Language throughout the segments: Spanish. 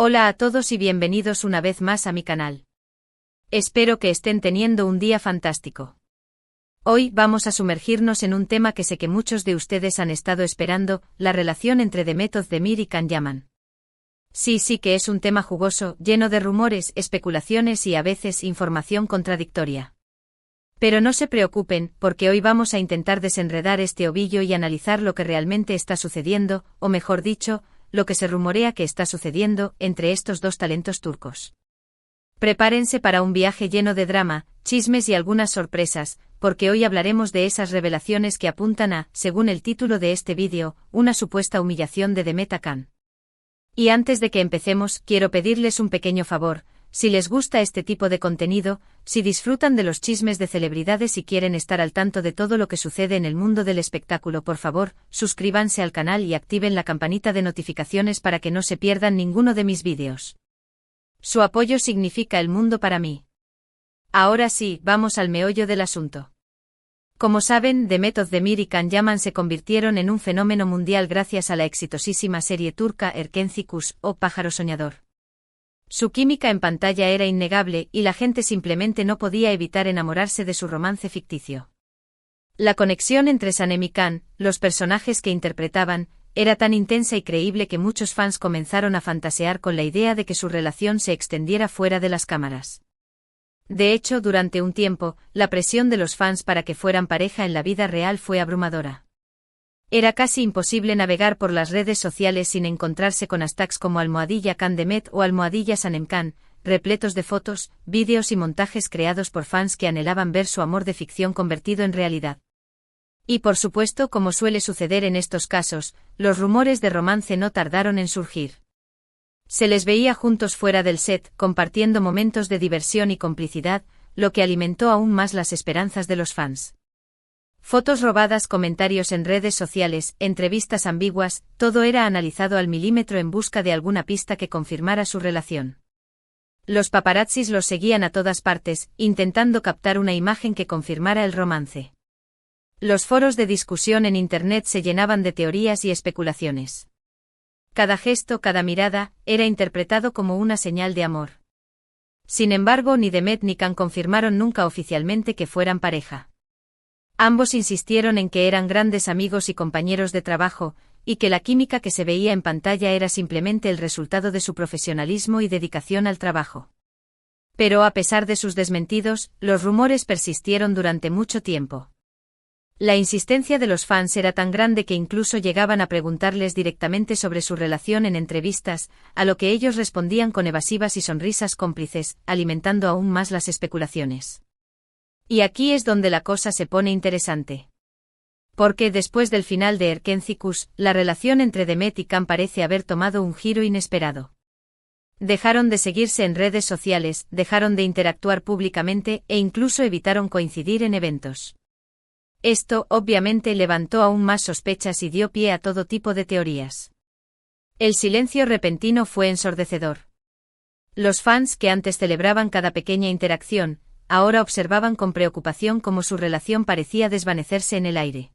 Hola a todos y bienvenidos una vez más a mi canal. Espero que estén teniendo un día fantástico. Hoy vamos a sumergirnos en un tema que sé que muchos de ustedes han estado esperando, la relación entre Demet Özdemir y Can Yaman. Sí que es un tema jugoso, lleno de rumores, especulaciones y a veces información contradictoria. Pero no se preocupen, porque hoy vamos a intentar desenredar este ovillo y analizar lo que realmente está sucediendo, o mejor dicho, lo que se rumorea que está sucediendo entre estos dos talentos turcos. Prepárense para un viaje lleno de drama, chismes y algunas sorpresas, porque hoy hablaremos de esas revelaciones que apuntan a, según el título de este vídeo, una supuesta humillación de Demet a Can. Y antes de que empecemos, quiero pedirles un pequeño favor. Si les gusta este tipo de contenido, si disfrutan de los chismes de celebridades y quieren estar al tanto de todo lo que sucede en el mundo del espectáculo, por favor, suscríbanse al canal y activen la campanita de notificaciones para que no se pierdan ninguno de mis vídeos. Su apoyo significa el mundo para mí. Ahora sí, vamos al meollo del asunto. Como saben, Demet Özdemir y Can Yaman se convirtieron en un fenómeno mundial gracias a la exitosísima serie turca Erkenci Kuş o Pájaro Soñador. Su química en pantalla era innegable y la gente simplemente no podía evitar enamorarse de su romance ficticio. La conexión entre Sanem y Can, los personajes que interpretaban, era tan intensa y creíble que muchos fans comenzaron a fantasear con la idea de que su relación se extendiera fuera de las cámaras. De hecho, durante un tiempo, la presión de los fans para que fueran pareja en la vida real fue abrumadora. Era casi imposible navegar por las redes sociales sin encontrarse con hashtags como #Can Demet o #Sanem Can, repletos de fotos, vídeos y montajes creados por fans que anhelaban ver su amor de ficción convertido en realidad. Y por supuesto, como suele suceder en estos casos, los rumores de romance no tardaron en surgir. Se les veía juntos fuera del set, compartiendo momentos de diversión y complicidad, lo que alimentó aún más las esperanzas de los fans. Fotos robadas, comentarios en redes sociales, entrevistas ambiguas, todo era analizado al milímetro en busca de alguna pista que confirmara su relación. Los paparazzis los seguían a todas partes, intentando captar una imagen que confirmara el romance. Los foros de discusión en Internet se llenaban de teorías y especulaciones. Cada gesto, cada mirada, era interpretado como una señal de amor. Sin embargo, ni Demet ni Can confirmaron nunca oficialmente que fueran pareja. Ambos insistieron en que eran grandes amigos y compañeros de trabajo, y que la química que se veía en pantalla era simplemente el resultado de su profesionalismo y dedicación al trabajo. Pero a pesar de sus desmentidos, los rumores persistieron durante mucho tiempo. La insistencia de los fans era tan grande que incluso llegaban a preguntarles directamente sobre su relación en entrevistas, a lo que ellos respondían con evasivas y sonrisas cómplices, alimentando aún más las especulaciones. Y aquí es donde la cosa se pone interesante. Porque después del final de Erkenci Kuş, la relación entre Demet y Can parece haber tomado un giro inesperado. Dejaron de seguirse en redes sociales, dejaron de interactuar públicamente e incluso evitaron coincidir en eventos. Esto, obviamente, levantó aún más sospechas y dio pie a todo tipo de teorías. El silencio repentino fue ensordecedor. Los fans, que antes celebraban cada pequeña interacción, ahora observaban con preocupación cómo su relación parecía desvanecerse en el aire.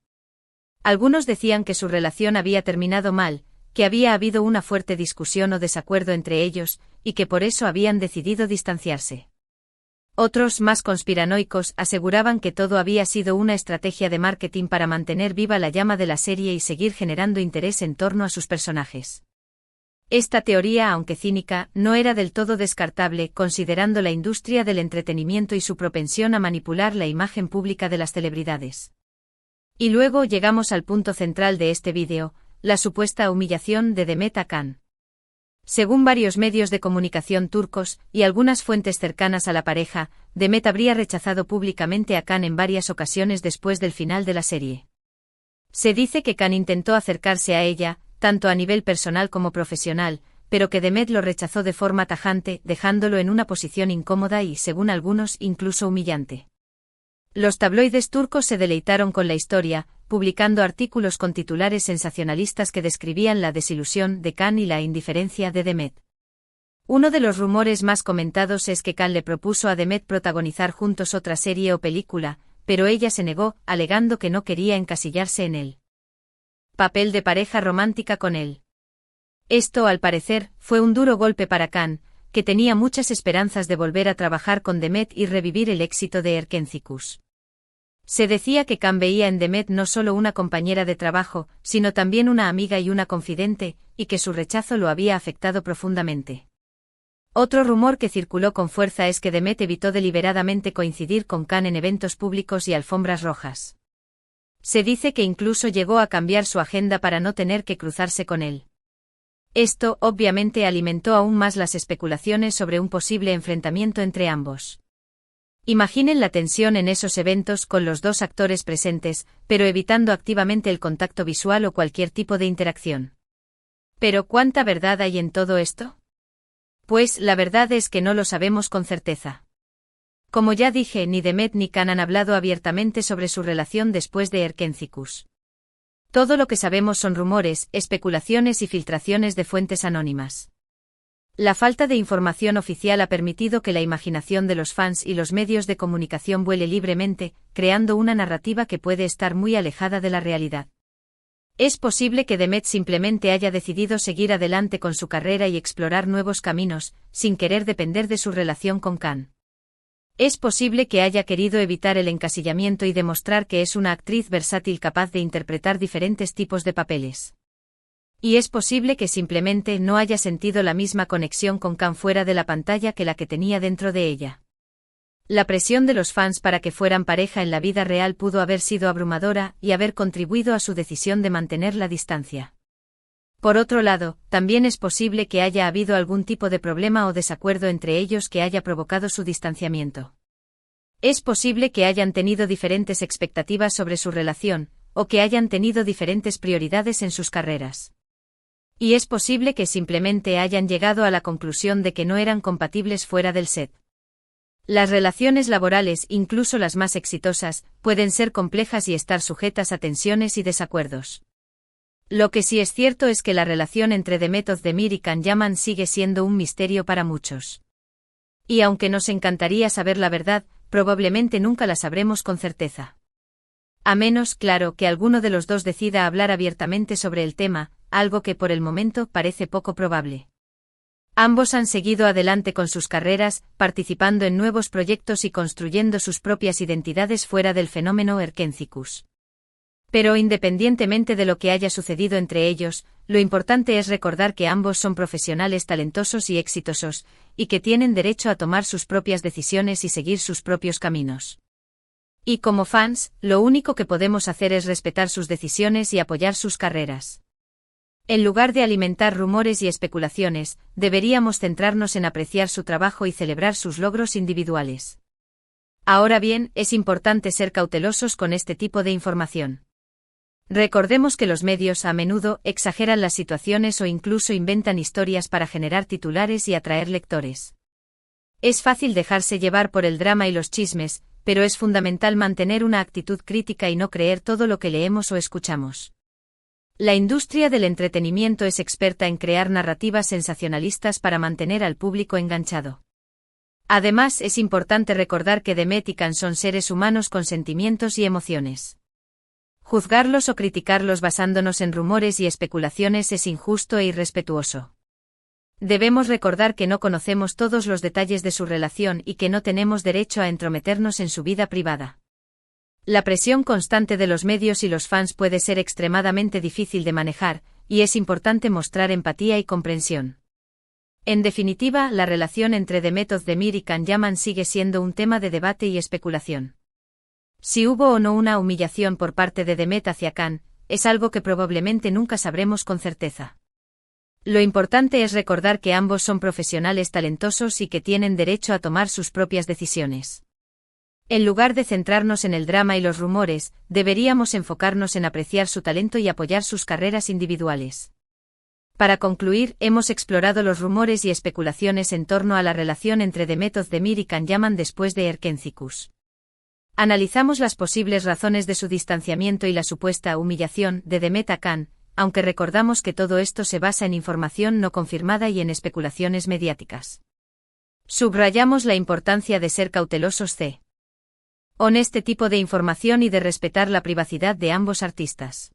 Algunos decían que su relación había terminado mal, que había habido una fuerte discusión o desacuerdo entre ellos, y que por eso habían decidido distanciarse. Otros, más conspiranoicos, aseguraban que todo había sido una estrategia de marketing para mantener viva la llama de la serie y seguir generando interés en torno a sus personajes. Esta teoría, aunque cínica, no era del todo descartable, considerando la industria del entretenimiento y su propensión a manipular la imagen pública de las celebridades. Y luego llegamos al punto central de este vídeo, la supuesta humillación de Demet a Can. Según varios medios de comunicación turcos, y algunas fuentes cercanas a la pareja, Demet habría rechazado públicamente a Can en varias ocasiones después del final de la serie. Se dice que Can intentó acercarse a ella, tanto a nivel personal como profesional, pero que Demet lo rechazó de forma tajante, dejándolo en una posición incómoda y, según algunos, incluso humillante. Los tabloides turcos se deleitaron con la historia, publicando artículos con titulares sensacionalistas que describían la desilusión de Can y la indiferencia de Demet. Uno de los rumores más comentados es que Can le propuso a Demet protagonizar juntos otra serie o película, pero ella se negó, alegando que no quería encasillarse en él. Papel de pareja romántica con él. Esto, al parecer, fue un duro golpe para Khan, que tenía muchas esperanzas de volver a trabajar con Demet y revivir el éxito de Erkenci-Kuş. Se decía que Khan veía en Demet no solo una compañera de trabajo, sino también una amiga y una confidente, y que su rechazo lo había afectado profundamente. Otro rumor que circuló con fuerza es que Demet evitó deliberadamente coincidir con Khan en eventos públicos y alfombras rojas. Se dice que incluso llegó a cambiar su agenda para no tener que cruzarse con él. Esto, obviamente, alimentó aún más las especulaciones sobre un posible enfrentamiento entre ambos. Imaginen la tensión en esos eventos con los dos actores presentes, pero evitando activamente el contacto visual o cualquier tipo de interacción. ¿Pero cuánta verdad hay en todo esto? Pues la verdad es que no lo sabemos con certeza. Como ya dije, ni Demet ni Khan han hablado abiertamente sobre su relación después de Erkenci-Kuş. Todo lo que sabemos son rumores, especulaciones y filtraciones de fuentes anónimas. La falta de información oficial ha permitido que la imaginación de los fans y los medios de comunicación vuele libremente, creando una narrativa que puede estar muy alejada de la realidad. Es posible que Demet simplemente haya decidido seguir adelante con su carrera y explorar nuevos caminos, sin querer depender de su relación con Khan. Es posible que haya querido evitar el encasillamiento y demostrar que es una actriz versátil capaz de interpretar diferentes tipos de papeles. Y es posible que simplemente no haya sentido la misma conexión con Khan fuera de la pantalla que la que tenía dentro de ella. La presión de los fans para que fueran pareja en la vida real pudo haber sido abrumadora y haber contribuido a su decisión de mantener la distancia. Por otro lado, también es posible que haya habido algún tipo de problema o desacuerdo entre ellos que haya provocado su distanciamiento. Es posible que hayan tenido diferentes expectativas sobre su relación, o que hayan tenido diferentes prioridades en sus carreras. Y es posible que simplemente hayan llegado a la conclusión de que no eran compatibles fuera del set. Las relaciones laborales, incluso las más exitosas, pueden ser complejas y estar sujetas a tensiones y desacuerdos. Lo que sí es cierto es que la relación entre Demet Özdemir y Can Yaman sigue siendo un misterio para muchos. Y aunque nos encantaría saber la verdad, probablemente nunca la sabremos con certeza. A menos, claro, que alguno de los dos decida hablar abiertamente sobre el tema, algo que por el momento parece poco probable. Ambos han seguido adelante con sus carreras, participando en nuevos proyectos y construyendo sus propias identidades fuera del fenómeno Erkenci-Kuş. Pero independientemente de lo que haya sucedido entre ellos, lo importante es recordar que ambos son profesionales talentosos y exitosos, y que tienen derecho a tomar sus propias decisiones y seguir sus propios caminos. Y como fans, lo único que podemos hacer es respetar sus decisiones y apoyar sus carreras. En lugar de alimentar rumores y especulaciones, deberíamos centrarnos en apreciar su trabajo y celebrar sus logros individuales. Ahora bien, es importante ser cautelosos con este tipo de información. Recordemos que los medios a menudo exageran las situaciones o incluso inventan historias para generar titulares y atraer lectores. Es fácil dejarse llevar por el drama y los chismes, pero es fundamental mantener una actitud crítica y no creer todo lo que leemos o escuchamos. La industria del entretenimiento es experta en crear narrativas sensacionalistas para mantener al público enganchado. Además, es importante recordar que Demet y Can son seres humanos con sentimientos y emociones. Juzgarlos o criticarlos basándonos en rumores y especulaciones es injusto e irrespetuoso. Debemos recordar que no conocemos todos los detalles de su relación y que no tenemos derecho a entrometernos en su vida privada. La presión constante de los medios y los fans puede ser extremadamente difícil de manejar, y es importante mostrar empatía y comprensión. En definitiva, la relación entre Demet Özdemir y Can Yaman sigue siendo un tema de debate y especulación. Si hubo o no una humillación por parte de Demet hacia Can, es algo que probablemente nunca sabremos con certeza. Lo importante es recordar que ambos son profesionales talentosos y que tienen derecho a tomar sus propias decisiones. En lugar de centrarnos en el drama y los rumores, deberíamos enfocarnos en apreciar su talento y apoyar sus carreras individuales. Para concluir, hemos explorado los rumores y especulaciones en torno a la relación entre Demet Özdemir y Can Yaman después de Erkenci-Kuş. Analizamos las posibles razones de su distanciamiento y la supuesta humillación de Demet a Can, aunque recordamos que todo esto se basa en información no confirmada y en especulaciones mediáticas. Subrayamos la importancia de ser cautelosos con este tipo de información y de respetar la privacidad de ambos artistas.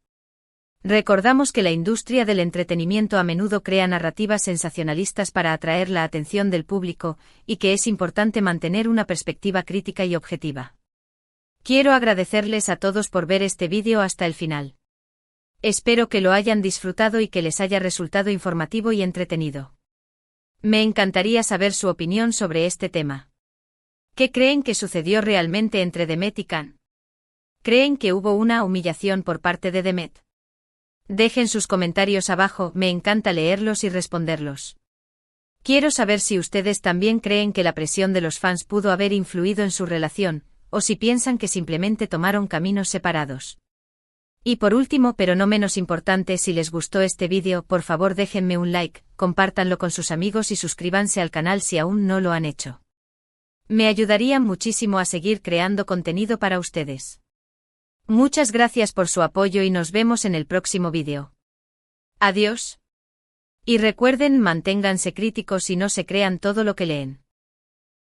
Recordamos que la industria del entretenimiento a menudo crea narrativas sensacionalistas para atraer la atención del público, y que es importante mantener una perspectiva crítica y objetiva. Quiero agradecerles a todos por ver este vídeo hasta el final. Espero que lo hayan disfrutado y que les haya resultado informativo y entretenido. Me encantaría saber su opinión sobre este tema. ¿Qué creen que sucedió realmente entre Demet y Can? ¿Creen que hubo una humillación por parte de Demet? Dejen sus comentarios abajo, me encanta leerlos y responderlos. Quiero saber si ustedes también creen que la presión de los fans pudo haber influido en su relación, o si piensan que simplemente tomaron caminos separados. Y por último, pero no menos importante, si les gustó este vídeo, por favor déjenme un like, compártanlo con sus amigos y suscríbanse al canal si aún no lo han hecho. Me ayudarían muchísimo a seguir creando contenido para ustedes. Muchas gracias por su apoyo y nos vemos en el próximo vídeo. Adiós. Y recuerden, manténganse críticos y no se crean todo lo que leen.